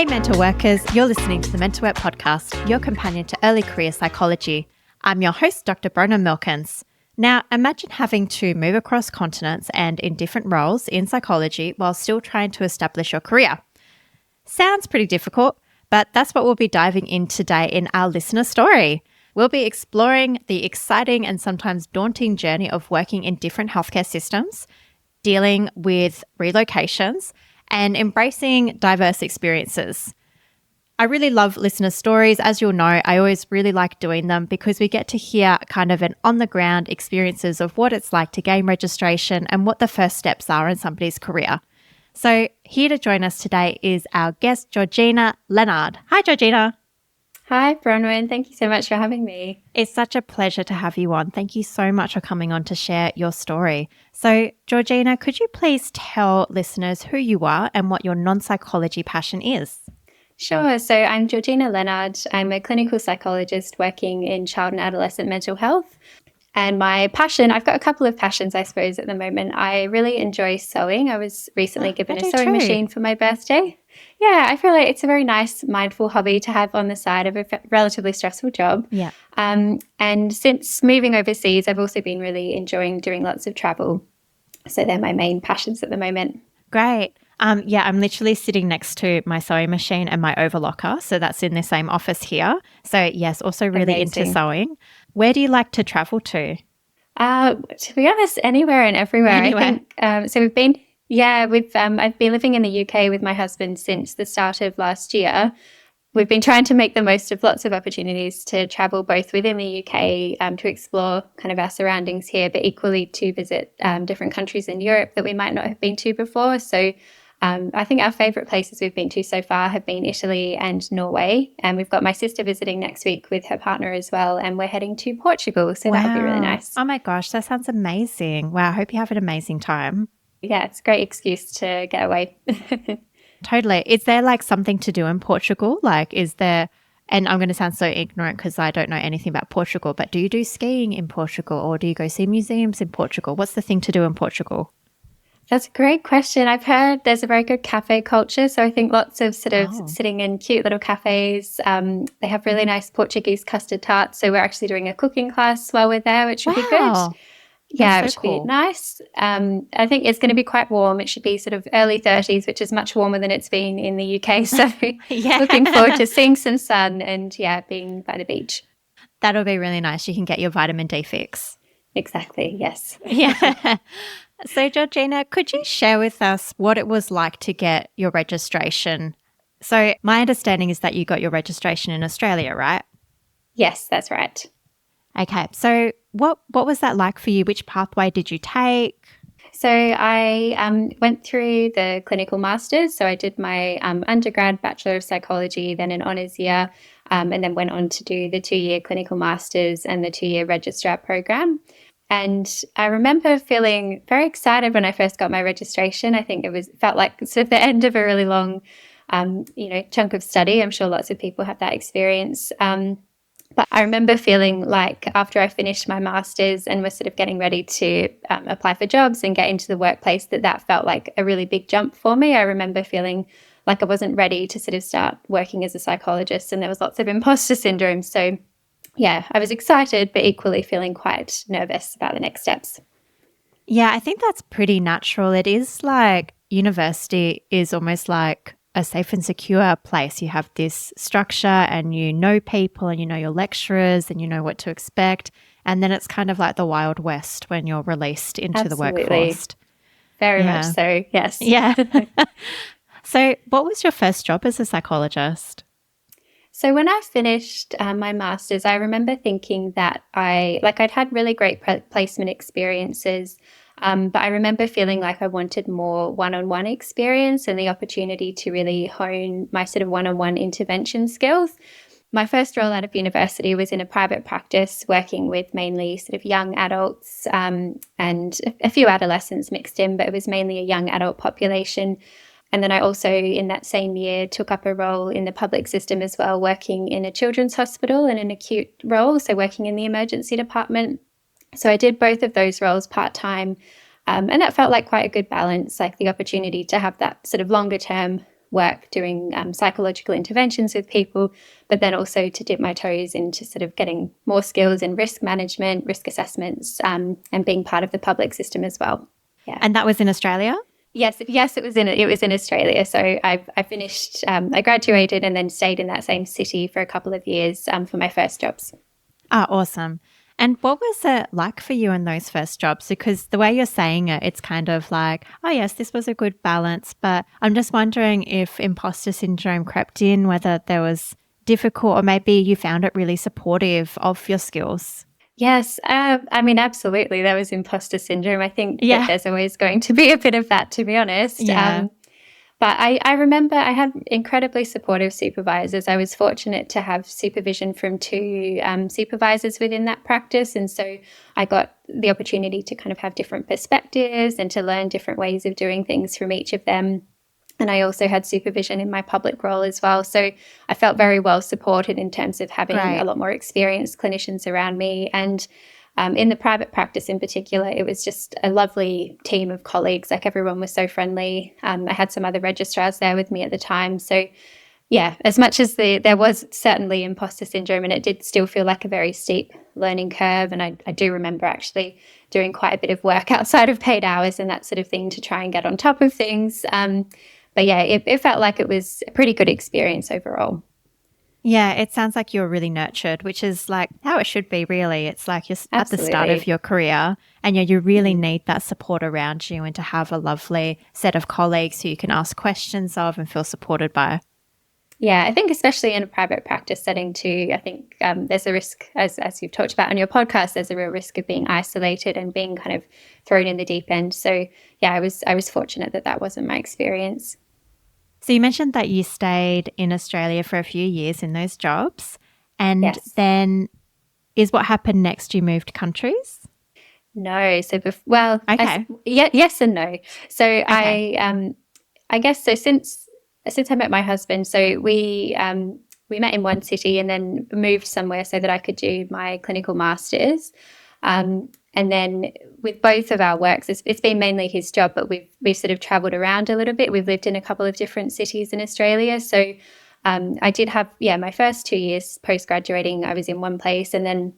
Hey mental workers, you're listening to the Mental Work Podcast, your companion to early career psychology. I'm your host, Dr. Bronwyn Milkins. Now, imagine having to move across continents and in different roles in psychology while still trying to establish your career. Sounds pretty difficult, but that's what we'll be diving in today in our listener story. We'll be exploring the exciting and sometimes daunting journey of working in different healthcare systems, dealing with relocations, and embracing diverse experiences. I really love listener stories. As you'll know, I always really like doing them because we get to hear kind of an on-the-ground experiences of what it's like to gain registration and what the first steps are in somebody's career. So here to join us today is our guest, Georgina Lennard. Hi, Georgina. Hi, Bronwyn. Thank you so much for having me. It's such a pleasure to have you on. Thank you so much for coming on to share your story. So, Georgina, could you please tell listeners who you are and what your non-psychology passion is? Sure. So I'm Georgina Lennard. I'm a clinical psychologist working in child and adolescent mental health. And my passion, I've got a couple of passions, I suppose, at the moment. I really enjoy sewing. I was recently given a sewing machine for my birthday. Yeah, I feel like it's a very nice, mindful hobby to have on the side of a relatively stressful job. Yeah. And since moving overseas, I've also been really enjoying doing lots of travel. So they're my main passions at the moment. Great. Yeah, I'm literally sitting next to my sewing machine and my overlocker. So that's in the same office here. So yes, also really into sewing. Where do you like to travel to? To be honest, anywhere and everywhere. Anywhere. I think so. I've been living in the UK with my husband since the start of last year. We've been trying to make the most of lots of opportunities to travel both within the UK to explore kind of our surroundings here, but equally to visit different countries in Europe that we might not have been to before. So I think our favourite places we've been to so far have been Italy and Norway. And we've got my sister visiting next week with her partner as well. And we're heading to Portugal. So that'll be really nice. Oh my gosh, that sounds amazing. Wow, I hope you have an amazing time. Yeah, it's a great excuse to get away. Totally. Is there like something to do in Portugal? Like is there, and I'm going to sound so ignorant because I don't know anything about Portugal, but do you do skiing in Portugal or do you go see museums in Portugal? What's the thing to do in Portugal? That's a great question. I've heard there's a very good cafe culture. So I think lots of sort of sitting in cute little cafes. They have really nice Portuguese custard tarts. So we're actually doing a cooking class while we're there, which would be good. Yeah, which would be nice. I think it's going to be quite warm. It should be sort of early 30s, which is much warmer than it's been in the UK. So looking forward to seeing some sun and being by the beach. That'll be really nice. You can get your vitamin D fix. Exactly. Yes. Yeah. So, Georgina, could you share with us what it was like to get your registration? So, my understanding is that you got your registration in Australia, right? Yes, that's right. Okay. So, what was that like for you? Which pathway did you take? So, I went through the clinical masters. So, I did my undergrad Bachelor of Psychology, then an honours year, and then went on to do the 2-year clinical masters and the 2-year registrar program. And I remember feeling very excited when I first got my registration. I think felt like sort of the end of a really long, chunk of study. I'm sure lots of people have that experience. But I remember feeling like after I finished my master's and was sort of getting ready to apply for jobs and get into the workplace, that felt like a really big jump for me. I remember feeling like I wasn't ready to sort of start working as a psychologist, and there was lots of imposter syndrome. So yeah, I was excited, but equally feeling quite nervous about the next steps. Yeah, I think that's pretty natural. It is like university is almost like a safe and secure place. You have this structure and you know people and you know your lecturers and you know what to expect. And then it's kind of like the Wild West when you're released into the workforce. Very much so, yes. Yeah. So what was your first job as a psychologist? So when I finished my master's, I remember thinking that I'd had really great placement experiences, but I remember feeling like I wanted more one-on-one experience and the opportunity to really hone my sort of one-on-one intervention skills. My first role out of university was in a private practice working with mainly sort of young adults and a few adolescents mixed in, but it was mainly a young adult population. And then I also, in that same year, took up a role in the public system as well, working in a children's hospital in an acute role, so working in the emergency department. So I did both of those roles part-time, and that felt like quite a good balance, like the opportunity to have that sort of longer-term work doing psychological interventions with people, but then also to dip my toes into sort of getting more skills in risk management, risk assessments, and being part of the public system as well. Yeah. And that was in Australia? Yes, it was in Australia. So I finished, I graduated and then stayed in that same city for a couple of years for my first jobs. Oh, awesome. And what was it like for you in those first jobs? Because the way you're saying it, it's kind of like, oh, yes, this was a good balance. But I'm just wondering if imposter syndrome crept in, whether there was difficult or maybe you found it really supportive of your skills. Yes, I mean, absolutely. There was imposter syndrome. I think Yeah. that there's always going to be a bit of that, to be honest. Yeah. But I remember I had incredibly supportive supervisors. I was fortunate to have supervision from two supervisors within that practice. And so I got the opportunity to kind of have different perspectives and to learn different ways of doing things from each of them. And I also had supervision in my public role as well. So I felt very well supported in terms of having Great. a lot more experienced clinicians around me. And in the private practice in particular, it was just a lovely team of colleagues. Like everyone was so friendly. I had some other registrars there with me at the time. So yeah, as much as there was certainly imposter syndrome and it did still feel like a very steep learning curve. And I do remember actually doing quite a bit of work outside of paid hours and that sort of thing to try and get on top of things. But yeah, it felt like it was a pretty good experience overall. Yeah, it sounds like you're really nurtured, which is like how it should be, really. It's like you're at the start of your career and you really need that support around you and to have a lovely set of colleagues who you can ask questions of and feel supported by. Yeah, I think especially in a private practice setting too, I think there's a risk, as you've talked about on your podcast, there's a real risk of being isolated and being kind of thrown in the deep end. So yeah, I was fortunate that wasn't my experience. So you mentioned that you stayed in Australia for a few years in those jobs. And Yes. then is what happened next you moved countries? No. So, Okay. yes and no. So Okay. I guess so since I met my husband, so we met in one city and then moved somewhere so that I could do my clinical masters. And then with both of our works, it's been mainly his job, but we've sort of travelled around a little bit. We've lived in a couple of different cities in Australia. So I did have, my first 2 years post-graduating, I was in one place and then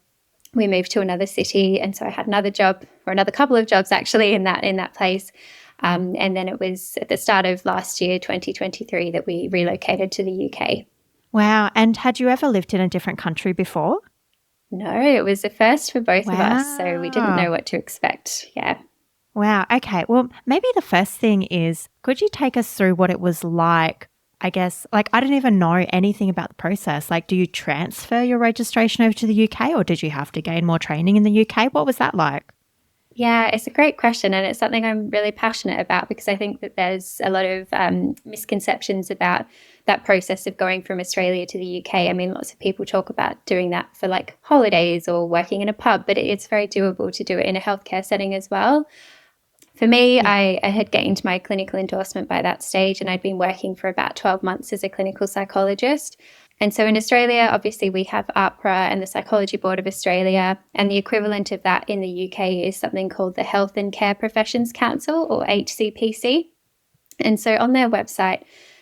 we moved to another city. And so I had another job or another couple of jobs actually in that place. And then it was at the start of last year, 2023, that we relocated to the UK. Wow. And had you ever lived in a different country before? No, it was a first for both of us, so we didn't Wow. know what to expect. Yeah. Wow. Okay. Well, maybe the first thing is, could you take us through what it was like? I guess, like, I don't even know anything about the process. Like, do you transfer your registration over to the UK or did you have to gain more training in the UK? What was that like? Yeah, it's a great question, and it's something I'm really passionate about because I think that there's a lot of misconceptions about that process of going from Australia to the UK. I mean, lots of people talk about doing that for like holidays or working in a pub, but it's very doable to do it in a healthcare setting as well. For me, I had gained my clinical endorsement by that stage, and I'd been working for about 12 months as a clinical psychologist. And so in Australia, obviously, we have AHPRA and the Psychology Board of Australia, and the equivalent of that in the UK is something called the Health and Care Professions Council, or HCPC. And so on their website,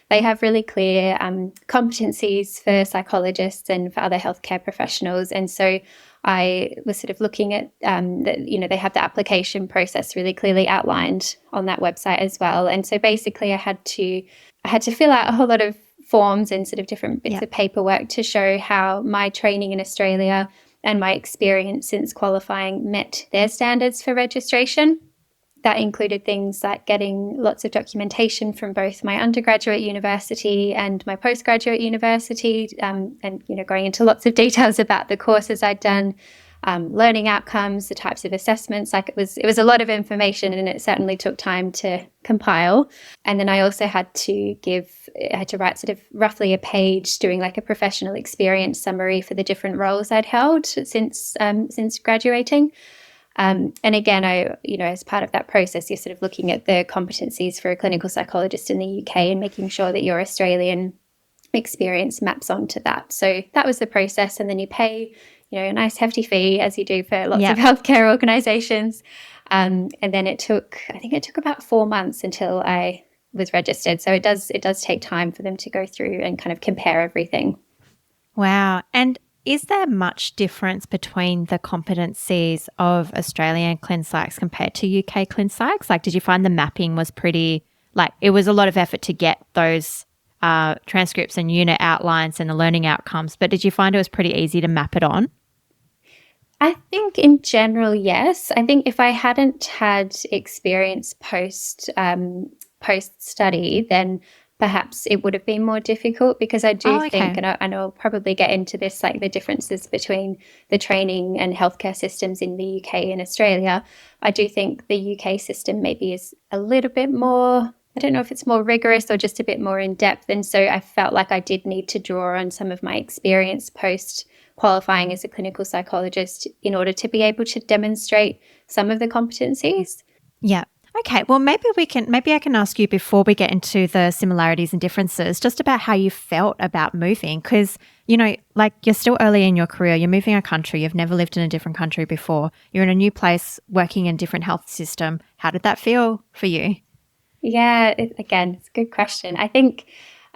they have really clear competencies for psychologists and for other healthcare professionals. And so I was sort of looking at they have the application process really clearly outlined on that website as well. And so basically I had to fill out a whole lot of forms and sort of different bits of paperwork to show how my training in Australia and my experience since qualifying met their standards for registration. That included things like getting lots of documentation from both my undergraduate university and my postgraduate university, and going into lots of details about the courses I'd done, learning outcomes, the types of assessments. Like it was a lot of information, and it certainly took time to compile. And then I also had to write sort of roughly a page doing like a professional experience summary for the different roles I'd held since graduating. And again, as part of that process, you're sort of looking at the competencies for a clinical psychologist in the UK and making sure that your Australian experience maps onto that. So that was the process. And then you pay, a nice hefty fee, as you do for lots of healthcare organisations. And then I think it took about 4 months until I was registered. So it does take time for them to go through and kind of compare everything. Wow. And is there much difference between the competencies of Australian clin psychs compared to UK clin psychs? Like, did you find the mapping was pretty, like, it was a lot of effort to get those transcripts and unit outlines and the learning outcomes, but did you find it was pretty easy to map it on? I think in general, yes. I think if I hadn't had experience post study, then perhaps it would have been more difficult, because I do think, and I'll probably get into this, like the differences between the training and healthcare systems in the UK and Australia. I do think the UK system maybe is a little bit more, I don't know if it's more rigorous or just a bit more in depth. And so I felt like I did need to draw on some of my experience post qualifying as a clinical psychologist in order to be able to demonstrate some of the competencies. Yeah. Okay. Well, maybe I can ask you before we get into the similarities and differences, just about how you felt about moving. Because, you know, like you're still early in your career, you're moving a country, you've never lived in a different country before, you're in a new place, working in a different health system. How did that feel for you? Yeah, again, it's a good question. I think,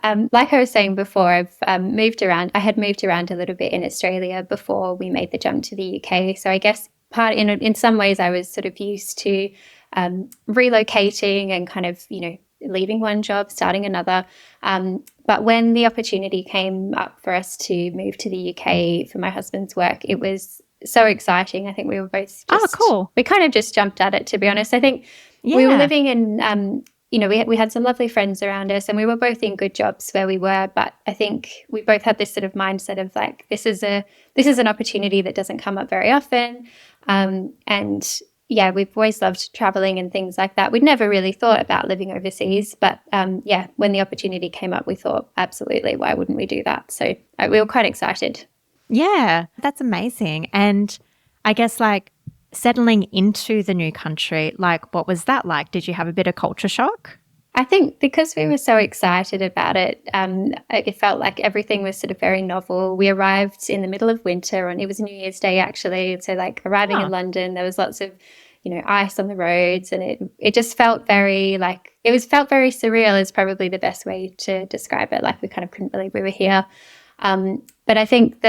like I was saying before, I've moved around. I had moved around a little bit in Australia before we made the jump to the UK. So I guess in some ways I was sort of used to relocating and kind of, you know, leaving one job, starting another. But when the opportunity came up for us to move to the UK for my husband's work, it was so exciting. I think we were both cool. We kind of just jumped at it, to be honest. I think we were living in, you know, we had some lovely friends around us and we were both in good jobs where we were. But I think we both had this sort of mindset of like, this is an opportunity that doesn't come up very often. And yeah, we've always loved traveling and things like that. We'd never really thought about living overseas, but yeah, when the opportunity came up, we thought, absolutely, why wouldn't we do that? So we were quite excited. Yeah, that's amazing. And I guess like settling into the new country, like what was that like? Did you have a bit of culture shock? I think because we were so excited about it, it felt like everything was sort of very novel. We arrived in the middle of winter, and it was New Year's Day actually. So like arriving in London, there was lots of, you know, ice on the roads, and it just felt very like, felt very surreal is probably the best way to describe it. Like we kind of couldn't believe we were here. But I think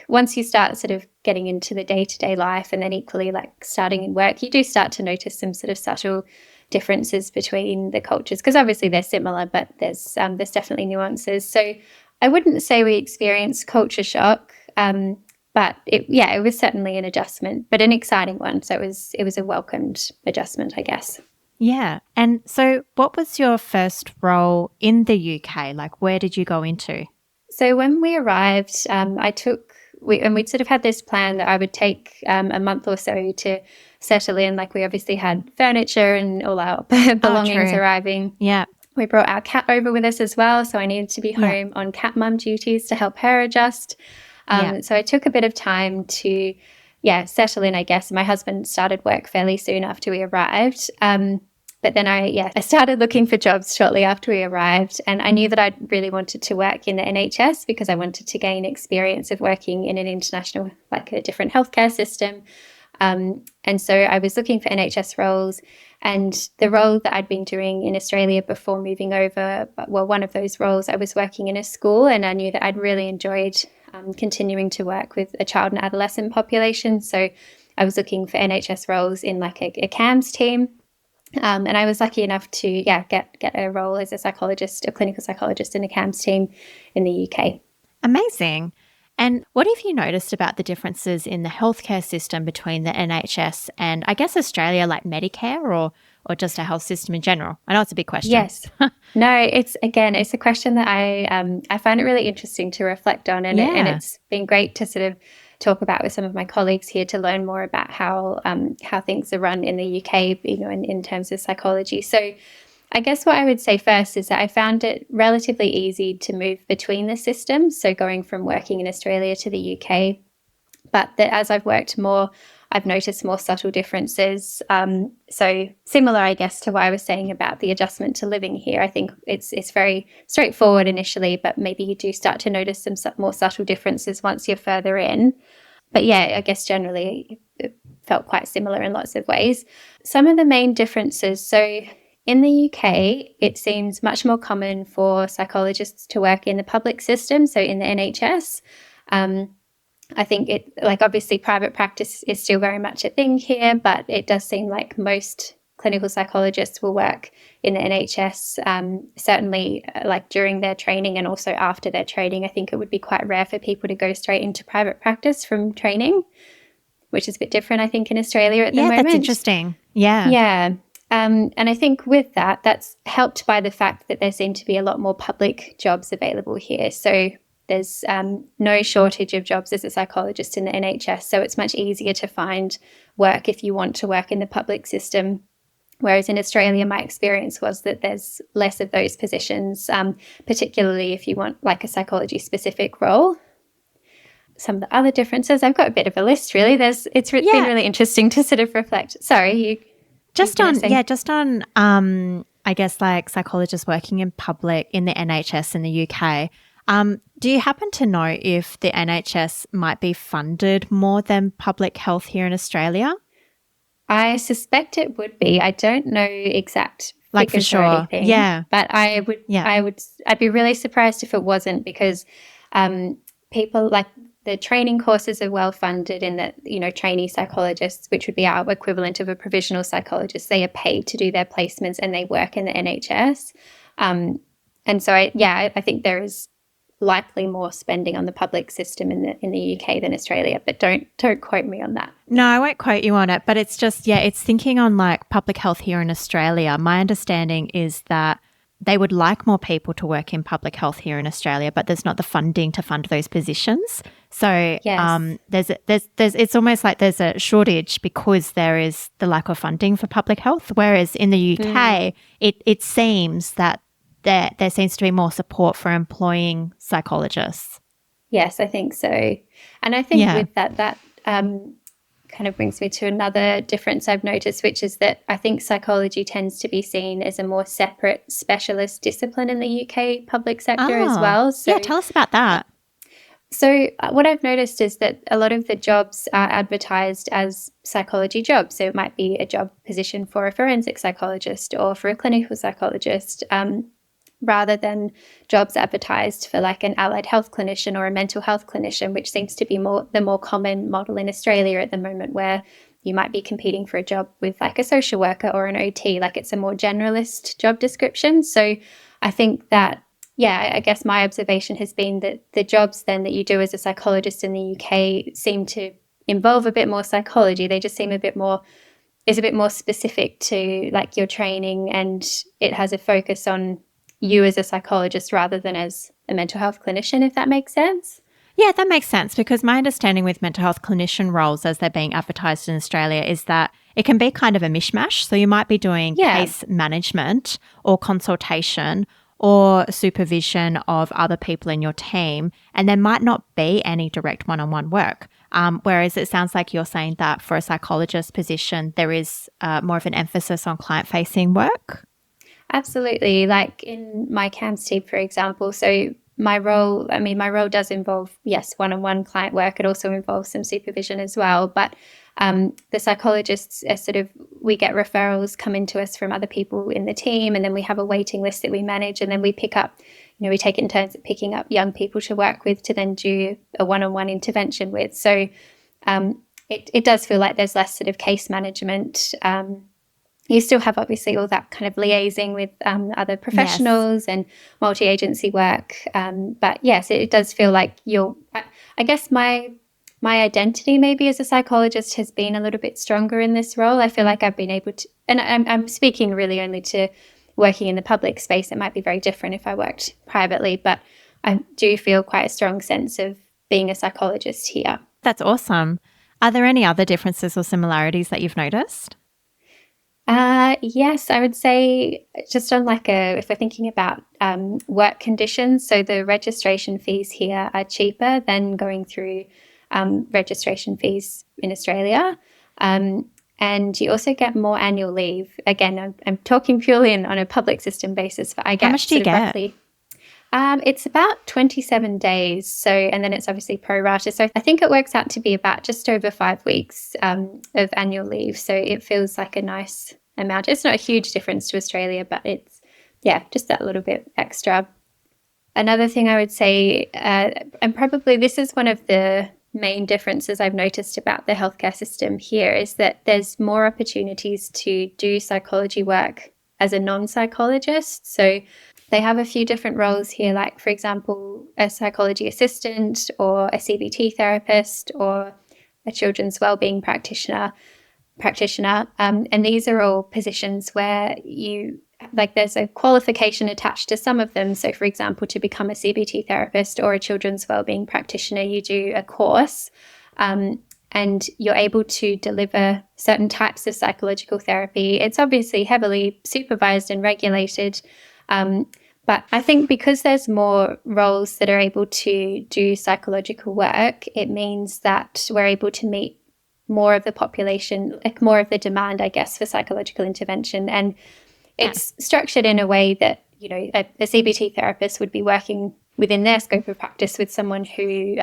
once you start sort of getting into the day-to-day life, and then equally like starting in work, you do start to notice some sort of subtle differences between the cultures, because obviously they're similar, but there's definitely nuances. So I wouldn't say we experienced culture shock, but it was certainly an adjustment, but an exciting one. So it was a welcomed adjustment, I guess. Yeah. And so what was your first role in the UK? Like where did you go into? So when we arrived, we'd sort of had this plan that I would take a month or so to settle in. Like we obviously had furniture and all our belongings arriving. Yeah. We brought our cat over with us as well. So I needed to be home on cat mum duties to help her adjust. So I took a bit of time to, settle in, I guess. My husband started work fairly soon after we arrived. But then I started looking for jobs shortly after we arrived, and I knew that I really wanted to work in the NHS because I wanted to gain experience of working in an international, like a different healthcare system. And so I was looking for NHS roles, and the role that I'd been doing in Australia before moving over, well, one of those roles, I was working in a school, and I knew that I'd really enjoyed continuing to work with a child and adolescent population. So I was looking for NHS roles in like a CAMS team. And I was lucky enough to get a role as a clinical psychologist in a CAMS team in the UK. Amazing. And what have you noticed about the differences in the healthcare system between the NHS and I guess Australia, like Medicare or just a health system in general? I know it's a big question. Yes. No, it's a question that I find it really interesting to reflect on, and it's been great to sort of talk about with some of my colleagues here to learn more about how things are run in the UK, you know, in terms of psychology. So I guess what I would say first is that I found it relatively easy to move between the systems, so going from working in Australia to the UK. But that as I've worked more, I've noticed more subtle differences. So similar, I guess, to what I was saying about the adjustment to living here. I think it's very straightforward initially, but maybe you do start to notice some more subtle differences once you're further in. But yeah, I guess generally it felt quite similar in lots of ways. Some of the main differences, so in the UK, it seems much more common for psychologists to work in the public system, so in the NHS. I think it, like, obviously private practice is still very much a thing here, but it does seem like most clinical psychologists will work in the NHS, certainly like during their training and also after their training. I think it would be quite rare for people to go straight into private practice from training, which is a bit different, I think, in Australia at the moment. Yeah, that's interesting. Yeah. Yeah. And I think with that, that's helped by the fact that there seem to be a lot more public jobs available here. So there's no shortage of jobs as a psychologist in the NHS. So it's much easier to find work if you want to work in the public system. Whereas in Australia, my experience was that there's less of those positions, particularly if you want like a psychology-specific role. Some of the other differences, I've got a bit of a list, really. It's been really interesting to sort of reflect. Sorry, you just on I guess like psychologists working in public in the NHS in the UK. Do you happen to know if the NHS might be funded more than public health here in Australia? I suspect it would be. I don't know exact like for sure, or anything, yeah. But I'd be really surprised if it wasn't, because people, like, the training courses are well funded in that, you know, trainee psychologists, which would be our equivalent of a provisional psychologist, they are paid to do their placements and they work in the NHS. And so I think there is likely more spending on the public system in the UK than Australia, but don't quote me on that. No, I won't quote you on it, but it's just, it's thinking on like public health here in Australia. My understanding is that they would like more people to work in public health here in Australia, but there's not the funding to fund those positions. So yes. there's it's almost like there's a shortage because there is the lack of funding for public health. Whereas in the UK, it seems that there seems to be more support for employing psychologists. Yes, I think so. And I think with that kind of brings me to another difference I've noticed, which is that I think psychology tends to be seen as a more separate specialist discipline in the UK public sector as well. So, tell us about that. So what I've noticed is that a lot of the jobs are advertised as psychology jobs. So it might be a job position for a forensic psychologist or for a clinical psychologist, rather than jobs advertised for like an allied health clinician or a mental health clinician, which seems to be the more common model in Australia at the moment, where you might be competing for a job with like a social worker or an OT, like it's a more generalist job description. So I think that, I guess my observation has been that the jobs then that you do as a psychologist in the UK seem to involve a bit more psychology. They just seem a bit more specific to like your training, and it has a focus on you as a psychologist rather than as a mental health clinician, if that makes sense. Yeah, that makes sense, because my understanding with mental health clinician roles as they're being advertised in Australia is that it can be kind of a mishmash. So you might be doing case management or consultation or supervision of other people in your team, and there might not be any direct one-on-one work. Whereas it sounds like you're saying that for a psychologist position, there is more of an emphasis on client-facing work. Absolutely. Like in my CAMS team, for example, so my role does involve, one-on-one client work. It also involves some supervision as well. But the psychologists are we get referrals coming to us from other people in the team, and then we have a waiting list that we manage, and then we pick up, we take it in turns at picking up young people to work with to then do a one-on-one intervention with. So it does feel like there's less sort of case management. You still have obviously all that kind of liaising with other professionals and multi-agency work. But yes, it does feel like I guess my identity maybe as a psychologist has been a little bit stronger in this role. I feel like I've been able to, and I'm speaking really only to working in the public space. It might be very different if I worked privately, but I do feel quite a strong sense of being a psychologist here. That's awesome. Are there any other differences or similarities that you've noticed? Yes, I would say just on if we're thinking about work conditions, so the registration fees here are cheaper than going through registration fees in Australia. And you also get more annual leave. Again, I'm talking purely on a public system basis, but I get— How much do you get? Roughly, it's about 27 days. So, and then it's obviously pro rata. So I think it works out to be about just over 5 weeks of annual leave. So it feels like a nice amount. It's not a huge difference to Australia, but it's, just that little bit extra. Another thing I would say, and probably this is one of the main differences I've noticed about the healthcare system here, is that there's more opportunities to do psychology work as a non-psychologist. So they have a few different roles here, like, for example, a psychology assistant or a CBT therapist or a children's wellbeing practitioner. And these are all positions where there's a qualification attached to some of them. So, for example, to become a CBT therapist or a children's wellbeing practitioner, you do a course and you're able to deliver certain types of psychological therapy. It's obviously heavily supervised and regulated. But I think because there's more roles that are able to do psychological work, it means that we're able to meet more of the population, like more of the demand, I guess, for psychological intervention. And it's structured in a way that, a CBT therapist would be working within their scope of practice with someone who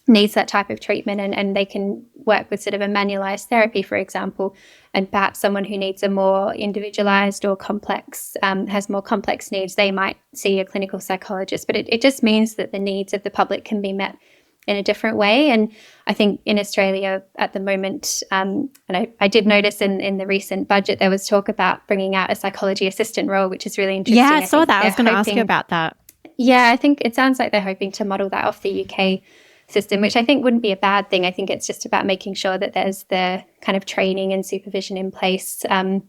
needs that type of treatment, and they can work with sort of a manualized therapy, for example, and perhaps someone who needs a more individualized or complex, has more complex needs, they might see a clinical psychologist. But it just means that the needs of the public can be met in a different way. And I think in Australia at the moment, and I did notice in the recent budget, there was talk about bringing out a psychology assistant role, which is really interesting. Yeah, I saw that. I was going to ask you about that. Yeah, I think it sounds like they're hoping to model that off the UK system, which I think wouldn't be a bad thing. I think it's just about making sure that there's the kind of training and supervision in place. But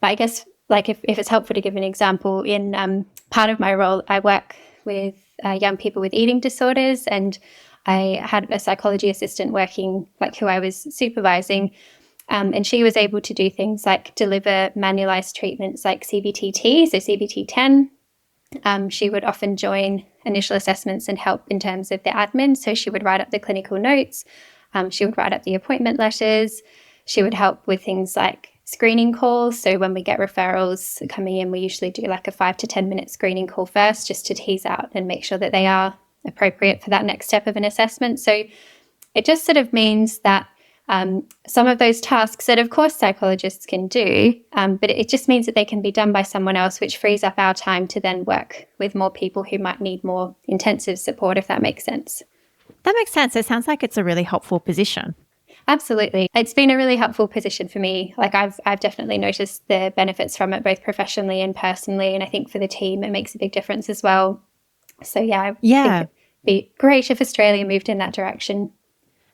I guess, like, if it's helpful to give an example, in part of my role, I work with young people with eating disorders, and I had a psychology assistant working, like, who I was supervising, and she was able to do things like deliver manualized treatments like CBT-T, so CBT-10. She would often join initial assessments and help in terms of the admin. So she would write up the clinical notes. She would write up the appointment letters. She would help with things like screening calls. So when we get referrals coming in, we usually do like a 5 to 10 minute screening call first, just to tease out and make sure that they are appropriate for that next step of an assessment. So it just sort of means that some of those tasks that, of course, psychologists can do, but it just means that they can be done by someone else, which frees up our time to then work with more people who might need more intensive support, if that makes sense. That makes sense. It sounds like it's a really helpful position. Absolutely. It's been a really helpful position for me. Like, I've definitely noticed the benefits from it, both professionally and personally. And I think for the team, it makes a big difference as well. So I think it'd be great if Australia moved in that direction.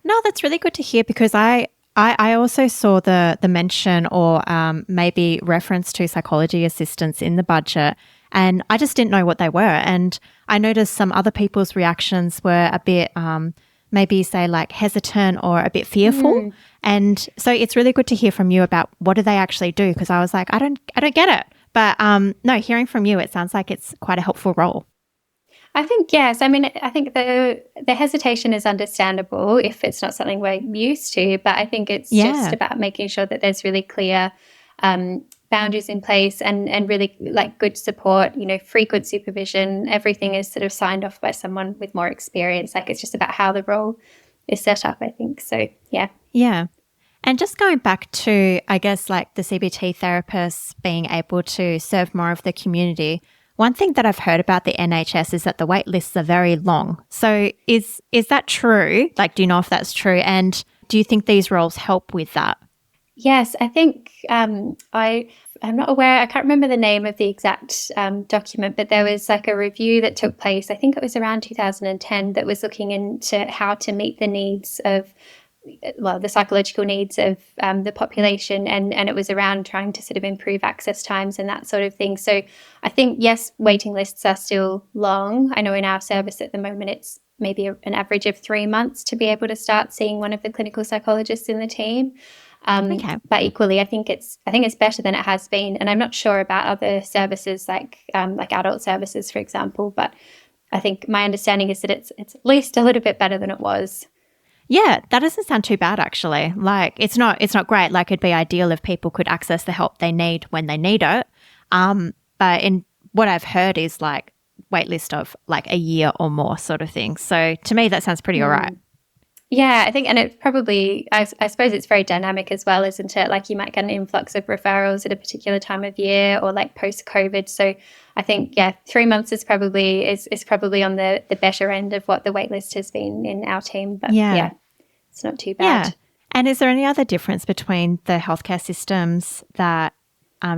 No, that's really good to hear, because I also saw the mention or maybe reference to psychology assistants in the budget, and I just didn't know what they were. And I noticed some other people's reactions were a bit maybe say like hesitant or a bit fearful. And so it's really good to hear from you about what do they actually do, because I was like, I don't get it. But no, hearing from you, it sounds like it's quite a helpful role. I think, yes. I mean, I think the hesitation is understandable if it's not something we're used to, but I think it's just about making sure that there's really clear boundaries in place and really like good support, frequent supervision. Everything is sort of signed off by someone with more experience. Like, it's just about how the role is set up, I think. So, yeah. Yeah. And just going back to, I guess, like the CBT therapists being able to serve more of the community, one thing that I've heard about the NHS is that the wait lists are very long. So is that true? Like, do you know if that's true? And do you think these roles help with that? Yes, I think I'm not aware. I can't remember the name of the exact document, but there was like a review that took place, I think it was around 2010, that was looking into how to meet the needs of the psychological needs of the population, and it was around trying to sort of improve access times and that sort of thing. So I think, yes, waiting lists are still long. I know in our service at the moment it's maybe an average of 3 months to be able to start seeing one of the clinical psychologists in the team. But equally, I think it's better than it has been. And I'm not sure about other services like adult services, for example, but I think my understanding is that it's at least a little bit better than it was. Yeah, that doesn't sound too bad, actually. Like, it's not great. Like, it'd be ideal if people could access the help they need when they need it. But in what I've heard is like wait list of like a year or more sort of thing. So to me, that sounds pretty all right. Yeah, I think, and it probably, I suppose it's very dynamic as well, isn't it? Like you might get an influx of referrals at a particular time of year or like post-COVID. So I think, 3 months is probably on the better end of what the waitlist has been in our team. But Yeah. it's not too Yeah. bad. And is there any other difference between the healthcare systems that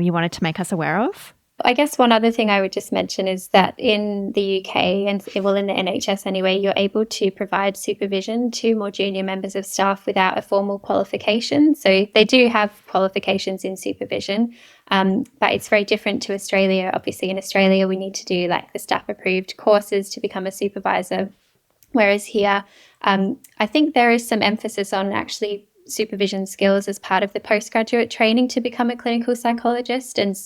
you wanted to make us aware of? I guess one other thing I would just mention is that in the UK and in the NHS anyway, you're able to provide supervision to more junior members of staff without a formal qualification. So they do have qualifications in supervision, but it's very different to Australia. Obviously, in Australia, we need to do like the staff approved courses to become a supervisor. Whereas here, I think there is some emphasis on actually supervision skills as part of the postgraduate training to become a clinical psychologist. And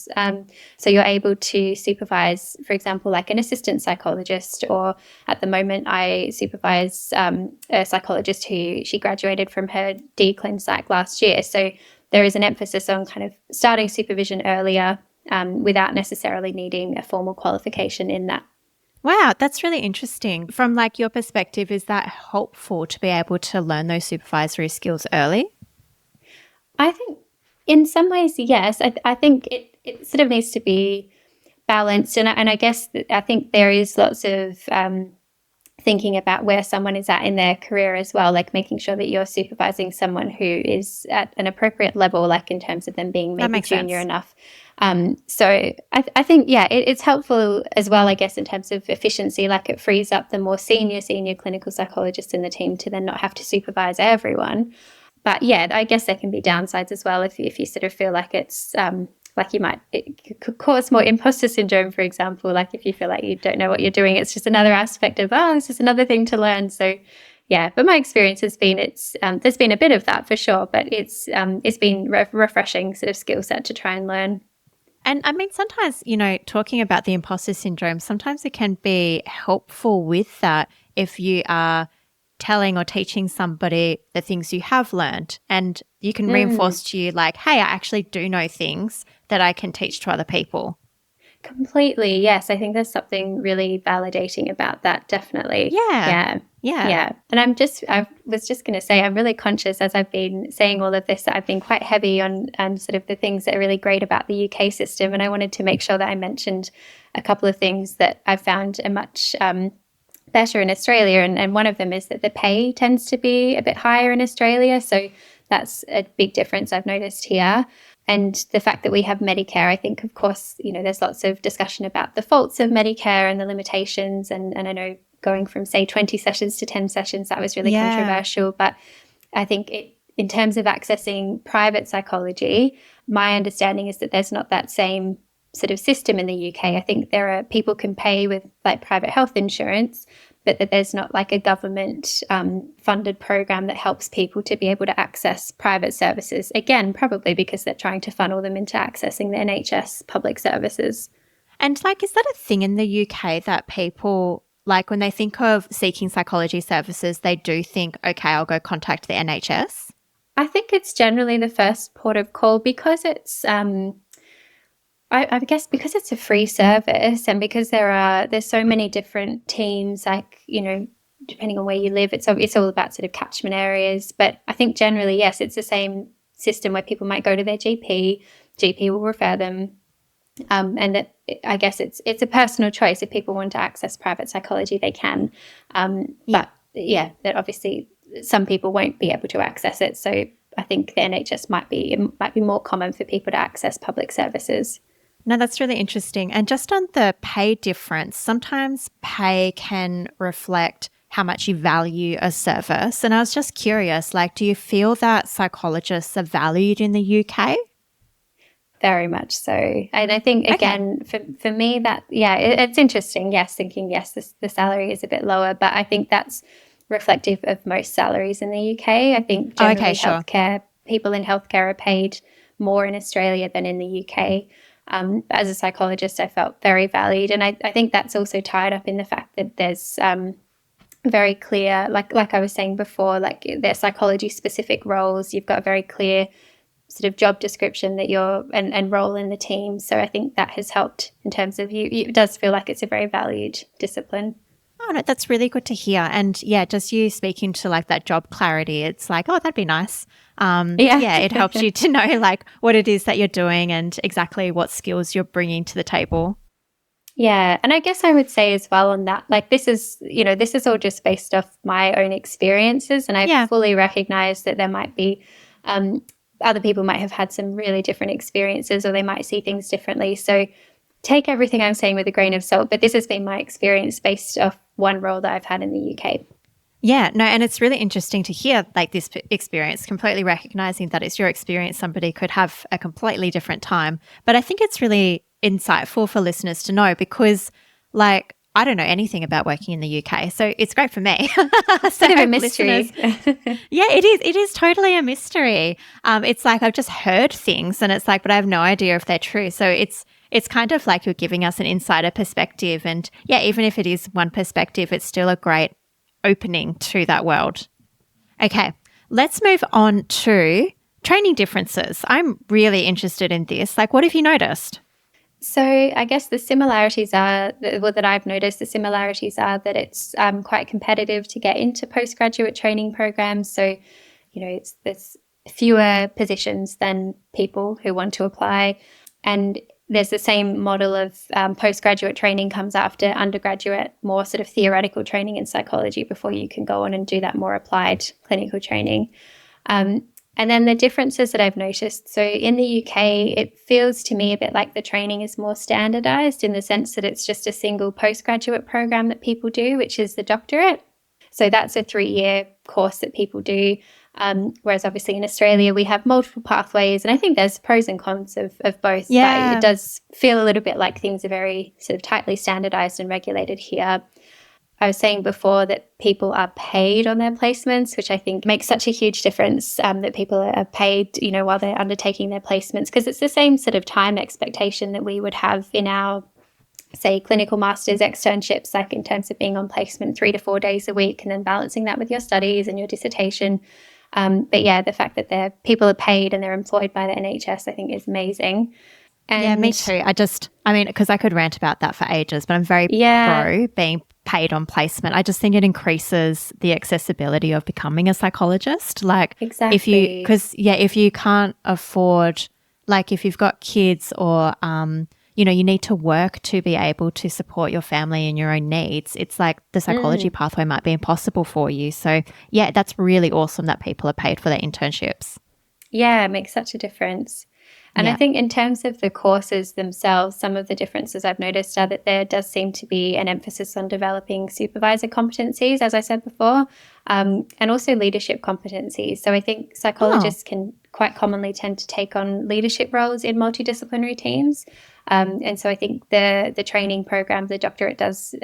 so you're able to supervise, for example, like an assistant psychologist, or at the moment I supervise a psychologist who she graduated from her DClin psych last year. So there is an emphasis on kind of starting supervision earlier without necessarily needing a formal qualification in that. Wow, that's really interesting. From like your perspective, is that helpful to be able to learn those supervisory skills early? I think in some ways, yes. I think it sort of needs to be balanced. And I guess I think there is lots of thinking about where someone is at in their career as well, like making sure that you're supervising someone who is at an appropriate level, like in terms of them being maybe junior enough. So I think, it's helpful as well, I guess, in terms of efficiency, like it frees up the more senior clinical psychologists in the team to then not have to supervise everyone. But I guess there can be downsides as well if you sort of feel like it's like it could cause more imposter syndrome, for example, like if you feel like you don't know what you're doing, it's just another aspect of, this is another thing to learn. So but my experience has been there's been a bit of that for sure, but it's been refreshing sort of skill set to try and learn. And I mean, sometimes, talking about the imposter syndrome, sometimes it can be helpful with that if you are telling or teaching somebody the things you have learned, and you can reinforce to you like, hey, I actually do know things that I can teach to other people. Completely. Yes. I think there's something really validating about that. Definitely. Yeah. And I was just going to say, I'm really conscious as I've been saying all of this, that I've been quite heavy on sort of the things that are really great about the UK system. And I wanted to make sure that I mentioned a couple of things that I found are much better in Australia. And one of them is that the pay tends to be a bit higher in Australia. So that's a big difference I've noticed here. And the fact that we have Medicare, I think, of course, there's lots of discussion about the faults of Medicare and the limitations. And I know going from, say, 20 sessions to 10 sessions, that was really controversial. But I think in terms of accessing private psychology, my understanding is that there's not that same sort of system in the UK. I think people can pay with like private health insurance, but that there's not like a government funded program that helps people to be able to access private services. Again, probably because they're trying to funnel them into accessing the NHS public services. And like, is that a thing in the UK that people, like when they think of seeking psychology services, they do think, okay, I'll go contact the NHS? I think it's generally the first port of call because it's I guess because it's a free service, and because there's so many different teams, like, depending on where you live, it's all about sort of catchment areas. But I think generally, yes, it's the same system where people might go to their GP will refer them. And I guess it's a personal choice. If people want to access private psychology, they can. But that obviously some people won't be able to access it. So I think the NHS might be more common for people to access public services. No, that's really interesting. And just on the pay difference, sometimes pay can reflect how much you value a service. And I was just curious, like, do you feel that psychologists are valued in the UK? Very much so. And I think, again, for me, that, it's interesting. Yes, thinking, the salary is a bit lower, but I think that's reflective of most salaries in the UK. I think generally people in healthcare are paid more in Australia than in the UK. As a psychologist, I felt very valued. And I think that's also tied up in the fact that there's very clear, like I was saying before, like their psychology specific roles. You've got a very clear sort of job description that and role in the team. So I think that has helped in terms of it does feel like it's a very valued discipline. Oh, Oh, no, that's really good to hear. And yeah, just you speaking to like that job clarity, it's like, oh, that'd be nice. Yeah, it helps you to know like what it is that you're doing and exactly what skills you're bringing to the table. Yeah. And I guess I would say as well on that, like this is all just based off my own experiences. And I fully recognize that there might be other people might have had some really different experiences or they might see things differently. So take everything I'm saying with a grain of salt, but this has been my experience based off one role that I've had in the UK. Yeah, no, and it's really interesting to hear like this experience, completely recognizing that it's your experience. Somebody could have a completely different time. But I think it's really insightful for listeners to know because like I don't know anything about working in the UK. So it's great for me. So bit of a mystery. Yeah, it is. It is totally a mystery. It's like I've just heard things and it's like, but I have no idea if they're true. So it's kind of like you're giving us an insider perspective. And yeah, even if it is one perspective, it's still a great opening to that world. Okay, let's move on to training differences. I'm really interested in this. Like, what have you noticed? So I guess the similarities are, that I've noticed, the similarities are that it's quite competitive to get into postgraduate training programs. So, there's fewer positions than people who want to apply. And there's the same model of postgraduate training comes after undergraduate, more sort of theoretical training in psychology before you can go on and do that more applied clinical training. And then the differences that I've noticed. So in the UK, it feels to me a bit like the training is more standardized in the sense that it's just a single postgraduate program that people do, which is the doctorate. So that's a 3-year course that people do. Whereas obviously in Australia, we have multiple pathways. And I think there's pros and cons of both. Yeah. But it does feel a little bit like things are very sort of tightly standardized and regulated here. I was saying before that people are paid on their placements, which I think makes such a huge difference, that people are paid, while they're undertaking their placements, because it's the same sort of time expectation that we would have in our, say, clinical masters externships, like in terms of being on placement 3 to 4 days a week and then balancing that with your studies and your dissertation. But yeah, the fact that people are paid and they're employed by the NHS, I think is amazing. And yeah, me too. Because I could rant about that for ages, but I'm very pro being paid on placement. I just think it increases the accessibility of becoming a psychologist. Like exactly. if you can't afford, like if you've got kids or, you need to work to be able to support your family and your own needs, it's like the psychology pathway might be impossible for you. So yeah, that's really awesome that people are paid for their internships. Yeah, it makes such a difference. And I think in terms of the courses themselves, some of the differences I've noticed are that there does seem to be an emphasis on developing supervisor competencies, as I said before, and also leadership competencies. So I think psychologists can quite commonly tend to take on leadership roles in multidisciplinary teams. And so I think the training program, the doctorate does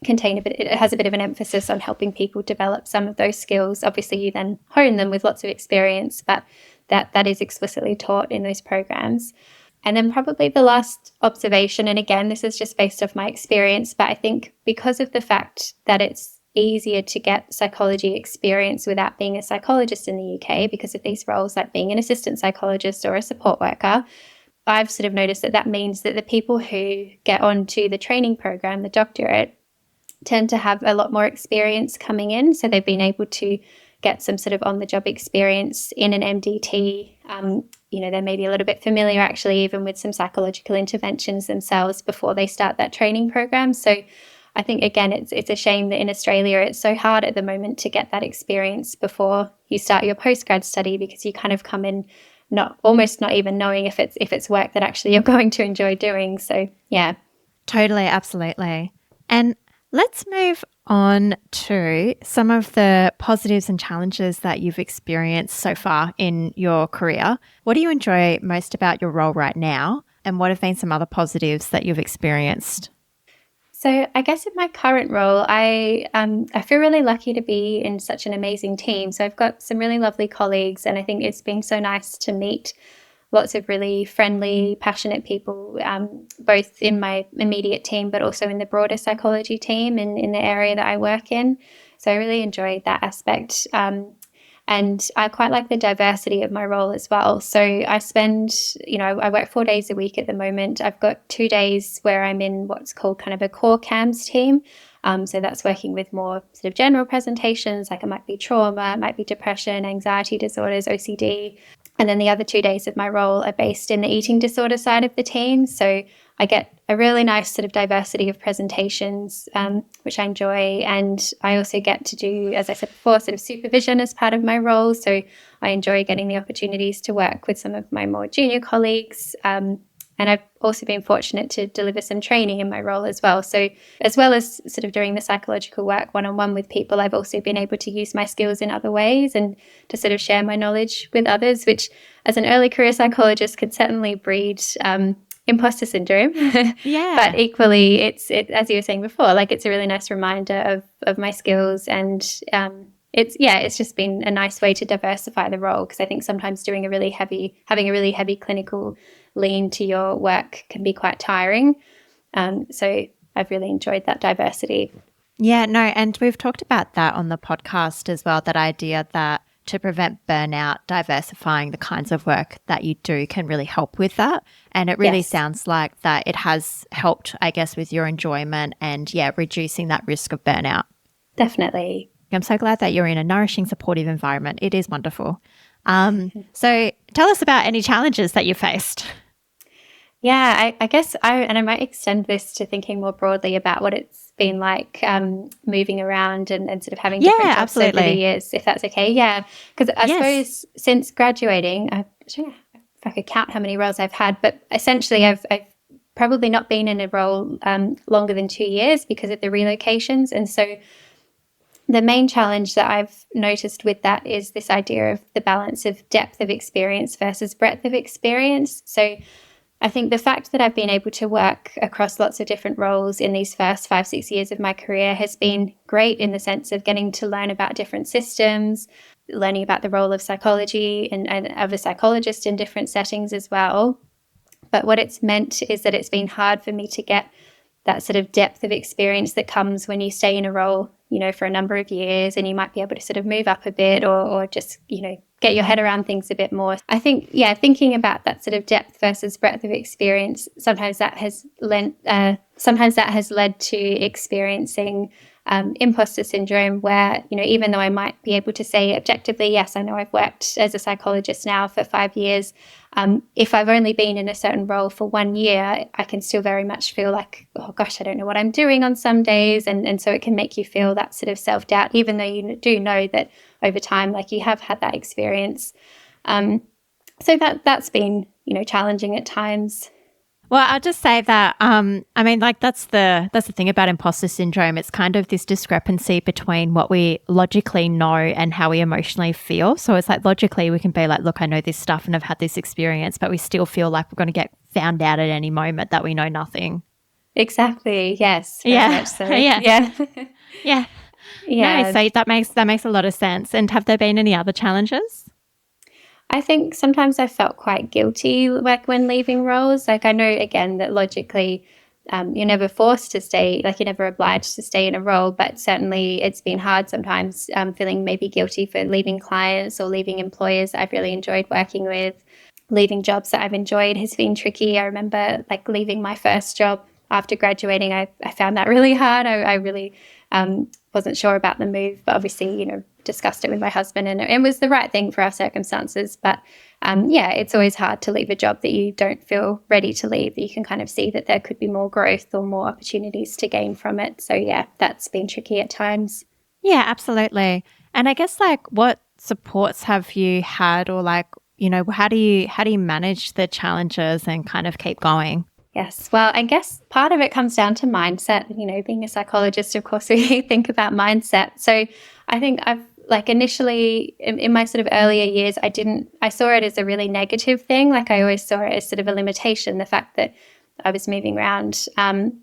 it has a bit of an emphasis on helping people develop some of those skills. Obviously, you then hone them with lots of experience, but that is explicitly taught in those programs. And then probably the last observation, and again, this is just based off my experience, but I think because of the fact that it's easier to get psychology experience without being a psychologist in the UK because of these roles like being an assistant psychologist or a support worker, I've sort of noticed that means that the people who get onto the training program, the doctorate, tend to have a lot more experience coming in. So they've been able to get some sort of on-the-job experience in an MDT. They may be a little bit familiar actually even with some psychological interventions themselves before they start that training program. So I think, again, it's a shame that in Australia it's so hard at the moment to get that experience before you start your postgrad study, because you kind of come in almost not even knowing if it's work that actually you're going to enjoy doing. So yeah. Totally, absolutely. And let's move on to some of the positives and challenges that you've experienced so far in your career. What do you enjoy most about your role right now? And what have been some other positives that you've experienced? So I guess in my current role, I feel really lucky to be in such an amazing team. So I've got some really lovely colleagues, and I think it's been so nice to meet lots of really friendly, passionate people, both in my immediate team, but also in the broader psychology team in the area that I work in. So I really enjoyed that aspect. And And I quite like the diversity of my role as well. So I spend, I work 4 days a week at the moment. I've got 2 days where I'm in what's called kind of a core CAMS team. So that's working with more sort of general presentations, like it might be trauma, it might be depression, anxiety disorders, OCD. And then the other 2 days of my role are based in the eating disorder side of the team. So I get a really nice sort of diversity of presentations, which I enjoy. And I also get to do, as I said before, sort of supervision as part of my role. So I enjoy getting the opportunities to work with some of my more junior colleagues. And I've also been fortunate to deliver some training in my role as well. So as well as sort of doing the psychological work one-on-one with people, I've also been able to use my skills in other ways and to sort of share my knowledge with others, which as an early career psychologist could certainly breed imposter syndrome. Yeah. But equally, it as you were saying before, like it's a really nice reminder of my skills, and it's just been a nice way to diversify the role, because I think sometimes having a really heavy clinical lean to your work can be quite tiring. So I've really enjoyed that diversity. Yeah, no, and we've talked about that on the podcast as well, that idea that to prevent burnout, diversifying the kinds of work that you do can really help with that. And it really sounds like that it has helped, I guess, with your enjoyment and, reducing that risk of burnout. Definitely. I'm so glad that you're in a nourishing, supportive environment. It is wonderful. So tell us about any challenges that you faced. Yeah, I guess I might extend this to thinking more broadly about what it's been like moving around and sort of having different jobs over the years, if that's okay. Yeah, because I suppose since graduating, I don't know if I could count how many roles I've had, but essentially I've probably not been in a role longer than 2 years because of the relocations. And so the main challenge that I've noticed with that is this idea of the balance of depth of experience versus breadth of experience. So I think the fact that I've been able to work across lots of different roles in these first 5-6 years of my career has been great, in the sense of getting to learn about different systems, learning about the role of psychology and of a psychologist in different settings as well. But what it's meant is that it's been hard for me to get that sort of depth of experience that comes when you stay in a role, for a number of years, and you might be able to sort of move up a bit or just, get your head around things a bit more. I think, thinking about that sort of depth versus breadth of experience, sometimes that has led to experiencing imposter syndrome, where, even though I might be able to say objectively, yes, I know I've worked as a psychologist now for 5 years, if I've only been in a certain role for 1 year, I can still very much feel like, oh gosh, I don't know what I'm doing on some days. And so it can make you feel that sort of self-doubt, even though you do know that over time, like, you have had that experience. So that's been, challenging at times. Well, I'll just say that, that's the thing about imposter syndrome. It's kind of this discrepancy between what we logically know and how we emotionally feel. So it's like logically we can be like, look, I know this stuff and I've had this experience, but we still feel like we're going to get found out at any moment that we know nothing. Exactly. Yes. Very much so. Yeah. Yeah. No, so that makes a lot of sense. And have there been any other challenges? I think sometimes I felt quite guilty, like, when leaving roles. Like, I know, again, that logically you're never forced to stay, like, you're never obliged to stay in a role, but certainly it's been hard sometimes, feeling maybe guilty for leaving clients or leaving employers that I've really enjoyed working with. Leaving jobs that I've enjoyed has been tricky. I remember, like, leaving my first job after graduating, I found that really hard. I really wasn't sure about the move, but obviously, discussed it with my husband, and it was the right thing for our circumstances. But it's always hard to leave a job that you don't feel ready to leave, that you can kind of see that there could be more growth or more opportunities to gain from it. So that's been tricky at times. Yeah, absolutely. And I guess, like, what supports have you had, or like, how do you manage the challenges and kind of keep going? Yes. Well, I guess part of it comes down to mindset. Being a psychologist, of course, we think about mindset. So I think I've, like, initially in my sort of earlier years, I saw it as a really negative thing. Like, I always saw it as sort of a limitation, the fact that I was moving around, and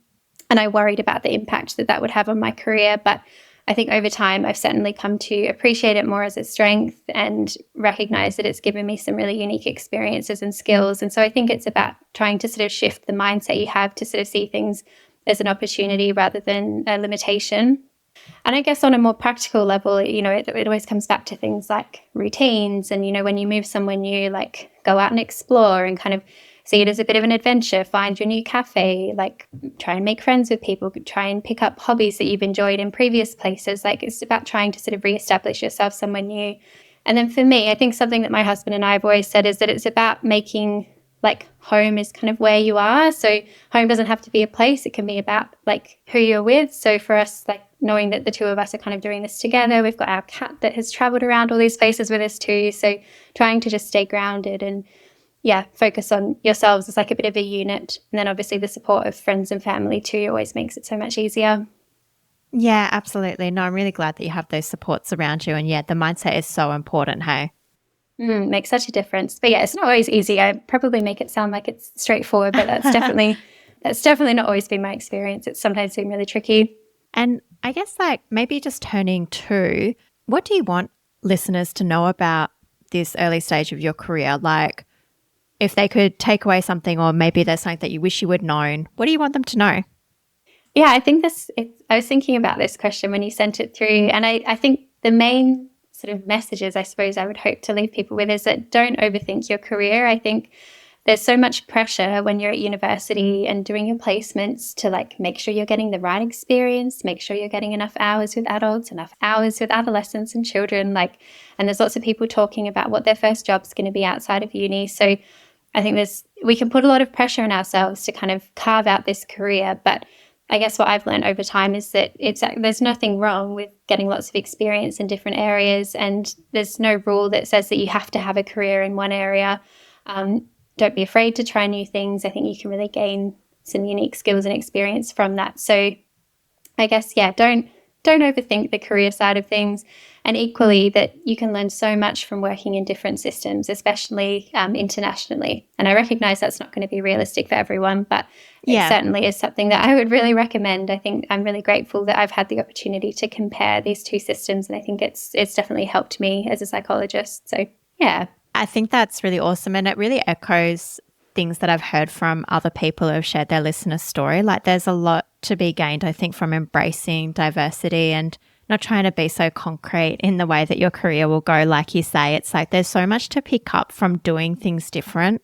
I worried about the impact that would have on my career. But I think over time, I've certainly come to appreciate it more as a strength and recognize that it's given me some really unique experiences and skills. And so I think it's about trying to sort of shift the mindset you have to sort of see things as an opportunity rather than a limitation. And I guess on a more practical level, it always comes back to things like routines. And, when you move somewhere new, like go out and explore and kind of see it as a bit of an adventure, find your new cafe, like try and make friends with people, try and pick up hobbies that you've enjoyed in previous places. Like it's about trying to sort of reestablish yourself somewhere new. And then for me, I think something that my husband and I have always said is that it's about making like home is kind of where you are. So home doesn't have to be a place. It can be about like who you're with. So for us, like knowing that the two of us are kind of doing this together, we've got our cat that has traveled around all these places with us too. So trying to just stay grounded and focus on yourselves as like a bit of a unit. And then obviously the support of friends and family too always makes it so much easier. Yeah, absolutely. No, I'm really glad that you have those supports around you. And the mindset is so important, hey? Makes such a difference. But it's not always easy. I probably make it sound like it's straightforward, but that's definitely not always been my experience. It's sometimes been really tricky. And I guess like maybe just turning to, what do you want listeners to know about this early stage of your career? Like if they could take away something, or maybe there's something that you wish you had known, what do you want them to know? Yeah, I think I was thinking about this question when you sent it through. And I think the main sort of messages I suppose I would hope to leave people with is that don't overthink your career. I think there's so much pressure when you're at university and doing your placements to like make sure you're getting the right experience, make sure you're getting enough hours with adults, enough hours with adolescents and children. And there's lots of people talking about what their first job's going to be outside of uni. So I think we can put a lot of pressure on ourselves to kind of carve out this career. But I guess what I've learned over time is that there's nothing wrong with getting lots of experience in different areas, and there's no rule that says that you have to have a career in one area. Don't be afraid to try new things. I think you can really gain some unique skills and experience from that. So I guess, don't overthink the career side of things, and equally that you can learn so much from working in different systems, especially internationally. And I recognize that's not going to be realistic for everyone, but it certainly is something that I would really recommend. I think I'm really grateful that I've had the opportunity to compare these two systems, and I think it's definitely helped me as a psychologist. So I think that's really awesome, and it really echoes things that I've heard from other people who have shared their listener story. Like there's a lot to be gained, I think, from embracing diversity and not trying to be so concrete in the way that your career will go. Like you say, it's like there's so much to pick up from doing things different.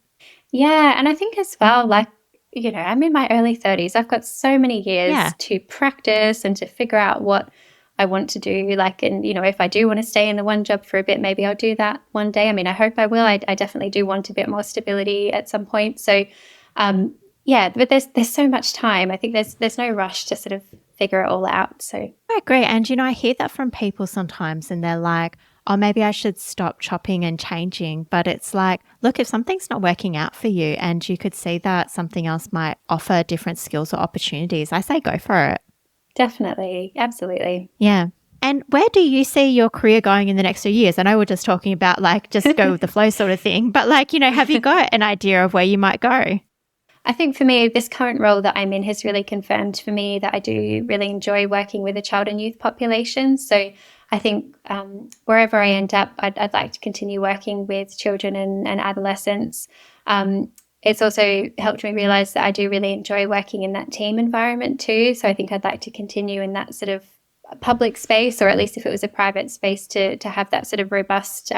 Yeah, and I think as well, like, I'm in my early 30s. I've got so many years to practice and to figure out what I want to do. Like, and, if I do want to stay in the one job for a bit, maybe I'll do that one day. I mean, I hope I will. I definitely do want a bit more stability at some point. So, but there's so much time. I think there's no rush to sort of figure it all out. So I agree. And, I hear that from people sometimes, and they're like, oh, maybe I should stop chopping and changing. But it's like, look, if something's not working out for you and you could see that something else might offer different skills or opportunities, I say go for it. Definitely. Absolutely. Yeah. And where do you see your career going in the next few years? I know we're just talking about like just go with the flow sort of thing, but like, have you got an idea of where you might go? I think for me, this current role that I'm in has really confirmed for me that I do really enjoy working with a child and youth population. So I think wherever I end up, I'd like to continue working with children and adolescents. It's also helped me realize that I do really enjoy working in that team environment too. So I think I'd like to continue in that sort of public space, or at least if it was a private space, to have that sort of robust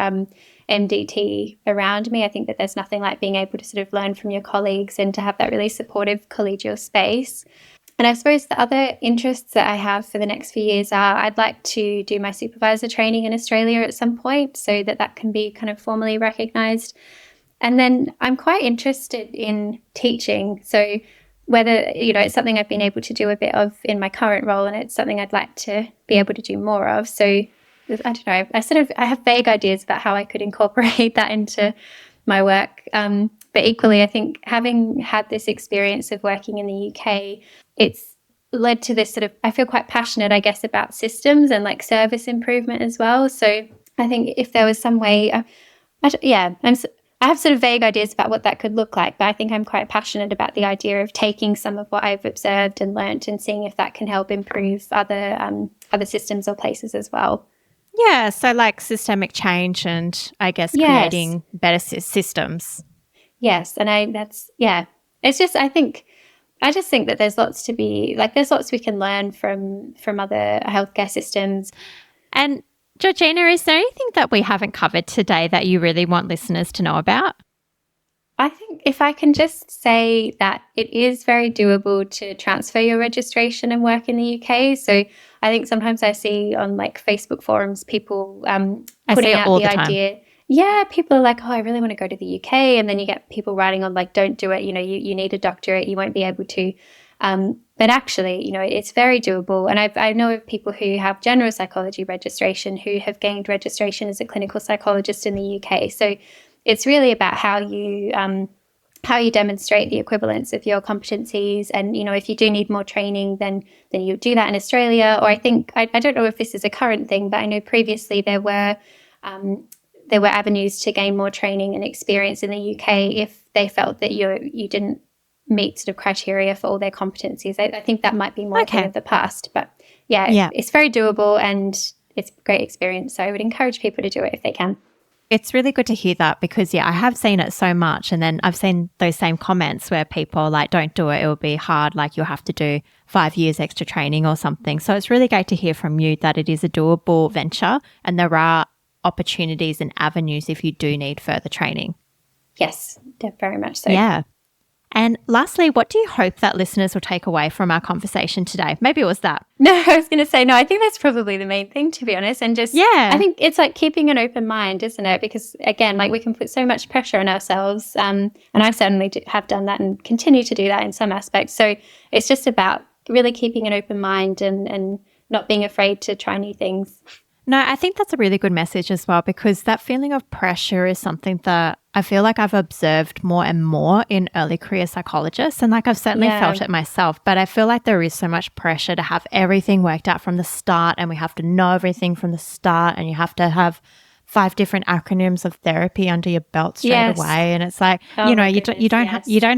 MDT around me. I think that there's nothing like being able to sort of learn from your colleagues and to have that really supportive collegial space. And I suppose the other interests that I have for the next few years are I'd like to do my supervisor training in Australia at some point so that can be kind of formally recognised. And then I'm quite interested in teaching. So whether, it's something I've been able to do a bit of in my current role, and it's something I'd like to be able to do more of. So I don't know, I have vague ideas about how I could incorporate that into my work. But equally, I think having had this experience of working in the UK, it's led to this sort of, I feel quite passionate, I guess, about systems and like service improvement as well. So I think if there was some way, I have sort of vague ideas about what that could look like, but I think I'm quite passionate about the idea of taking some of what I've observed and learnt and seeing if that can help improve other systems or places as well. Yeah, so like systemic change and I guess creating better systems. Yes, and it's just, I think I just think that there's lots we can learn from other healthcare systems. And Georgina, is there anything that we haven't covered today that you really want listeners to know about? I think if I can just say that it is very doable to transfer your registration and work in the UK. So I think sometimes I see on like Facebook forums people putting out the idea. Yeah, people are like, oh, I really want to go to the UK. And then you get people writing on like, don't do it. You know, you need a doctorate. You won't be able to. But actually, you know, it's very doable. And I know of people who have general psychology registration who have gained registration as a clinical psychologist in the UK. So it's really about how you demonstrate the equivalence of your competencies. And, you know, if you do need more training, then you do that in Australia. Or I think, I don't know if this is a current thing, but I know previously there were avenues to gain more training and experience in the UK if they felt that you didn't meet sort of criteria for all their competencies. I think that might be more a thing of the past. But yeah, it's very doable and it's a great experience. So I would encourage people to do it if they can. It's really good to hear that because, I have seen it so much. And then I've seen those same comments where people are like, don't do it. It will be hard. Like you'll have to do 5 years extra training or something. So it's really great to hear from you that it is a doable venture and there are opportunities and avenues if you do need further training. Yes, very much so. Yeah. And lastly, what do you hope that listeners will take away from our conversation today? Maybe it was that. No, I was going to say, no, I think that's probably the main thing, to be honest. And just, I think it's like keeping an open mind, isn't it? Because again, like we can put so much pressure on ourselves. And I certainly have done that and continue to do that in some aspects. So it's just about really keeping an open mind and not being afraid to try new things. No, I think that's a really good message as well because that feeling of pressure is something that I feel like I've observed more and more in early career psychologists and like I've certainly felt it myself, but I feel like there is so much pressure to have everything worked out from the start and we have to know everything from the start and you have to have 5 different acronyms of therapy under your belt straight away and it's like, you don't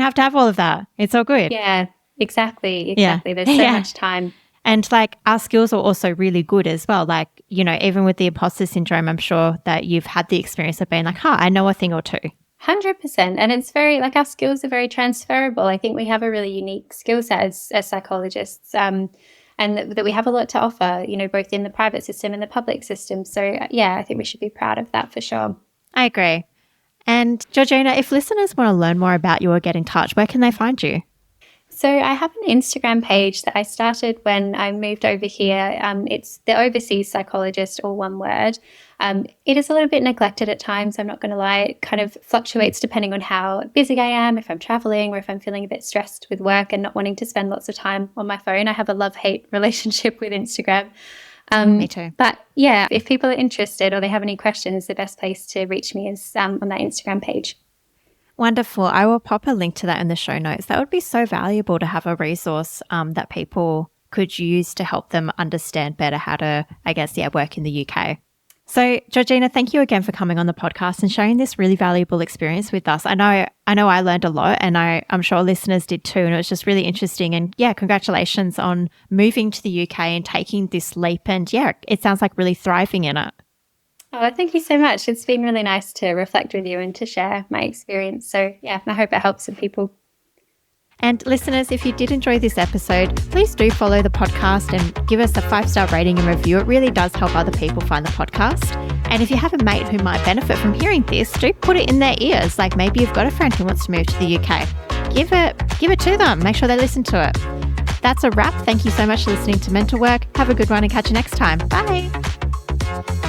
have to have all of that. It's all good. Yeah, exactly. There's so much time. And like our skills are also really good as well. Like, even with the imposter syndrome, I'm sure that you've had the experience of being like, I know a thing or two. 100%. And it's very, like our skills are very transferable. I think we have a really unique skill set as psychologists and that we have a lot to offer, both in the private system and the public system. So I think we should be proud of that for sure. I agree. And Georgina, if listeners want to learn more about you or get in touch, where can they find you? So I have an Instagram page that I started when I moved over here. It's the Overseas Psychologist, all one word. It is a little bit neglected at times, I'm not going to lie. It kind of fluctuates depending on how busy I am, if I'm traveling or if I'm feeling a bit stressed with work and not wanting to spend lots of time on my phone. I have a love-hate relationship with Instagram. Me too. But yeah, if people are interested or they have any questions, the best place to reach me is on that Instagram page. Wonderful. I will pop a link to that in the show notes. That would be so valuable to have a resource that people could use to help them understand better how to, work in the UK. So, Georgina, thank you again for coming on the podcast and sharing this really valuable experience with us. I know I learned a lot and I'm sure listeners did too. And it was just really interesting. And congratulations on moving to the UK and taking this leap. And it sounds like really thriving in it. Oh, thank you so much. It's been really nice to reflect with you and to share my experience. So I hope it helps some people. And listeners, if you did enjoy this episode, please do follow the podcast and give us a 5-star rating and review. It really does help other people find the podcast. And if you have a mate who might benefit from hearing this, do put it in their ears. Like maybe you've got a friend who wants to move to the UK. Give it to them. Make sure they listen to it. That's a wrap. Thank you so much for listening to Mental Work. Have a good one and catch you next time. Bye.